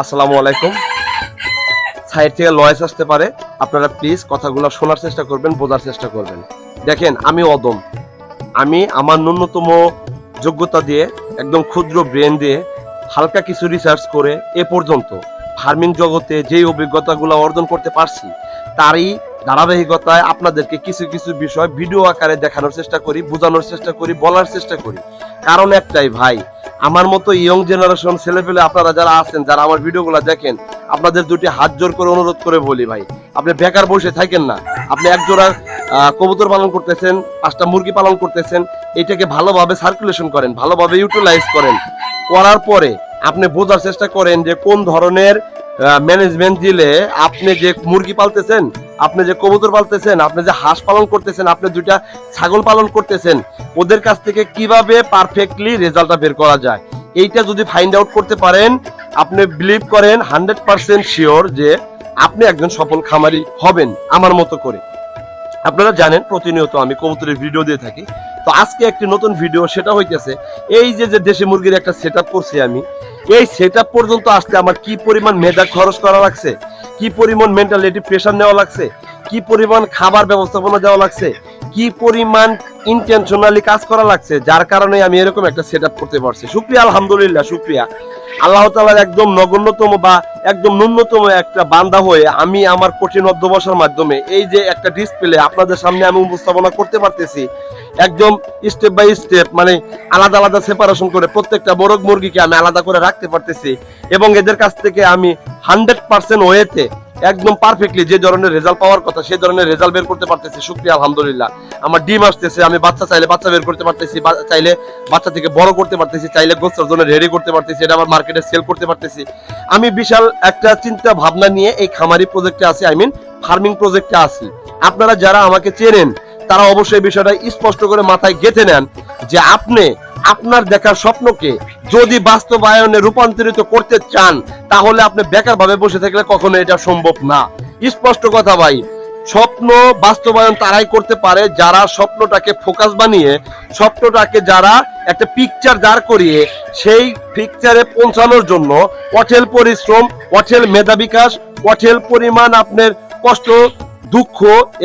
আসসালামু আলাইকুম। সাইড থেকে লয়েস আসতে পারে, আপনারা প্লিজ কথাগুলো শোনার চেষ্টা করবেন, বোঝার চেষ্টা করবেন। দেখেন, আমি অদম, আমি আমার ন্যূনতম যোগ্যতা দিয়ে, একদম ক্ষুদ্র ব্রেন দিয়ে, হালকা কিছু রিসার্চ করে এ পর্যন্ত ফার্মিং জগতে যেই অভিজ্ঞতাগুলো অর্জন করতে পারছি, তারই ধারাবাহিকতায় আপনাদেরকে কিছু কিছু বিষয় ভিডিও আকারে দেখানোর চেষ্টা করি, বোঝানোর চেষ্টা করি, বলার চেষ্টা করি। কারণ একটাই ভাই, আমার মতো ইয়ং জেনারেশন ছেলেপেলে আপনারা যারা আছেন, যারা আমার ভিডিওগুলো দেখেন, আপনাদের দুটি হাত জোর করে অনুরোধ করে বলি ভাই, আপনি বেকার বসে থাকেন না। আপনি একজোড়া কবুতর পালন করতেছেন, 5টা মুরগি পালন করতেছেন, এটাকে ভালোভাবে সার্কুলেশন করেন, ভালোভাবে ইউটিলাইজ করেন। করার পরে আপনি বোঝার চেষ্টা করেন যে কোন ধরনের ম্যানেজমেন্ট দিলে আপনি যে মুরগি পালতেছেন, আপনি যে কবুতর পালতেছেন, আপনি যে হাঁস পালন করতেছেন, আপনি 2টা ছাগল পালন করতেছেন, ওদের কাছ থেকে কিভাবে পারফেক্টলি রেজাল্টটা বের করা যায়, এইটা যদি ফাইন্ড আউট করতে পারেন, আপনি বিলিভ করেন 100% শিওর যে আপনি একজন সফল খামারি হবেন আমার মতো করে। আপনারা জানেন প্রতিনিয়ত আমি কবুতরের ভিডিও দিয়ে থাকি। তো আজকে একটি নতুন ভিডিও, সেটা হইতেছে এই যে দেশি মুরগির একটা সেটআপ করছি আমি, এই সেটআপ পর্যন্ত আসতে আমার কি পরিমাণ মেধা খরচ করা লাগছে, কি পরিমাণ মেন্টালিটি প্রেশার নেওয়া লাগছে, কি পরিমাণ খাবার ব্যবস্থাপনা দেওয়া লাগছে, কি পরিমাণ ইন্টেনশনালি কাজ করা লাগছে, যার কারণে আমি এরকম একটা সেটআপ করতে পারছি। শুকরিয়া, আলহামদুলিল্লাহ, শুকরিয়া আল্লাহ তাআলার একদম নগণ্যতম বা একদম ন্যূনতম একটা বান্দা হয়ে আমি আমার কঠিন অধ্যবসায়ের মাধ্যমে এই যে একটা ডিসপ্লে আপনাদের সামনে আমি উপস্থাপনা করতে পারতেছি, একদম স্টেপ বাই স্টেপ, মানে আলাদা আলাদা সেপারেশন করে প্রত্যেকটা বড় মুরগিকে আমি আলাদা করে রাখতে পারতেছি, এবং এদের কাছ থেকে আমি 100% ওয়েতে একদম পারফেক্টলি যে ধরনের রেজাল্ট পাওয়ার কথা সেই ধরনের রেজাল্ট বের করতে পারতেছি। শুকরিয়া, আলহামদুলিল্লাহ। আমার ডিম আসতেছে, আমি বাচ্চা চাইলে বাচ্চা বের করতে পারতেছি, চাইলে বাচ্চা থেকে বড় করতে পারতেছি, চাইলে গোস্তের জন্য রেডি করতে পারতেছি, এটা আবার মার্কেটে সেল করতে পারতেছি। আমি বিশাল একটা চিন্তা ভাবনা নিয়ে এই খামারি প্রজেক্টে আছি, ফার্মিং প্রজেক্টে আছি। আপনারা যারা আমাকে চেনেন তারা অবশ্যই বিষয়টা স্পষ্ট করে মাথায় গেঁথে নেন যে আপনি আপনার দেখার স্বপ্নকে যদি বাস্তবায়নে রূপান্তরিত করতে চান, তাহলে আপনি বেকার ভাবে বসে থাকলে কখনো এটা সম্ভব না। স্পষ্ট কথা ভাই, স্বপ্ন বাস্তবায়ন তারাই করতে পারে যারা স্বপ্নটাকে ফোকাস বানিয়ে, স্বপ্নটাকে যারা একটা পিকচার দাঁড় করিয়ে সেই পিকচারে পৌঁছানোর জন্য অচেল পরিশ্রম, অচেল মেধা বিকাশ, অচেল পরিমাণ আপনার কষ্ট, দুঃখ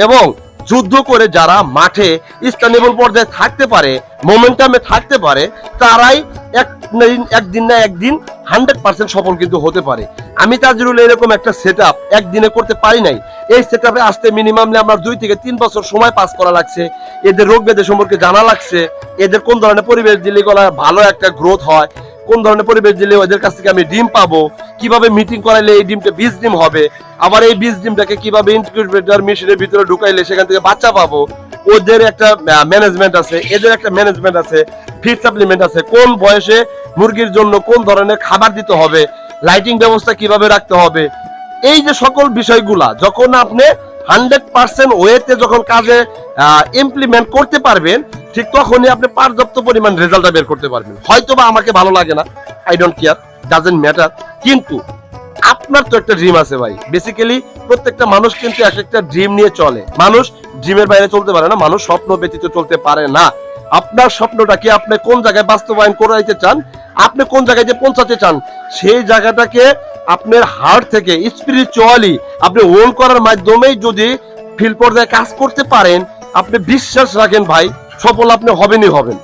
এবং যুদ্ধ করে যারা মাঠে স্থানীয় পর্যায়ে থাকতে পারে, মোমেন্টামে থাকতে পারে, তারাই একদিন না একদিন 100% সফল কিন্তু হতে পারে। আমি তাজরুল এরকম একটা সেটআপ একদিনে করতে পারি নাই। এই সেটআপে আসতে মিনিমাম আমার 2 থেকে 3 বছর সময় পাস করা লাগছে। এদের রোগ ব্যাধি সম্পর্কে জানা লাগছে, এদের কোন ধরনের পরিবেশ দিলে ভালো একটা গ্রোথ হয়, কোন ধরনের পরিবেশ দিলে ওদের কাছ থেকে আমি ডিম পাবো, কিভাবে মিটিং করাইলে এই ডিমটা বীজ ডিম হবে, আবার এই বীজ ডিমটাকে কিভাবে ইনকিউবেটর মেশিনের ভিতরে ঢুকাইলে সেখান থেকে বাচ্চা পাবো। ওদের একটা ম্যানেজমেন্ট আছে, এদের একটা ম্যানেজমেন্ট আছে, ফিড সাপ্লিমেন্ট আছে, কোন বয়সে মুরগির জন্য কোন ধরনের খাবার দিতে হবে, লাইটিং ব্যবস্থা কিভাবে রাখতে হবে, এই যে সকল বিষয়গুলা যখন আপনি 100% ওয়েতে যখন কাজে ইমপ্লিমেন্ট করতে পারবেন, ঠিক তখনই আপনি পর্যাপ্ত পরিমাণ রেজাল্টটা বের করতে পারবেন। হয়তোবা আমাকে ভালো লাগে না, I don't care, doesn't matter, কিন্তু আপনার তো একটা ড্রিম আছে ভাই। বেসিক্যালি প্রত্যেকটা মানুষ কিন্তু এক একটা ড্রিম নিয়ে চলে, মানুষ ড্রিমের বাইরে চলতে পারে না, মানুষ স্বপ্ন ব্যতীত চলতে পারে না। আপনার স্বপ্নটা কি আপনি কোন জায়গায় বাস্তবায়ন করাইতে চান, আপনি কোন জায়গায় যে পৌঁছাতে চান, সেই জায়গাটাকে আপনার হার্ট থেকে স্পিরিচুয়ালি আপনি হোল্ড করার মাধ্যমেই যদি ফিল্ড পর্যায়ে কাজ করতে পারেন, আপনি বিশ্বাস রাখেন ভাই, সফল আপনি হবেনই হবেন।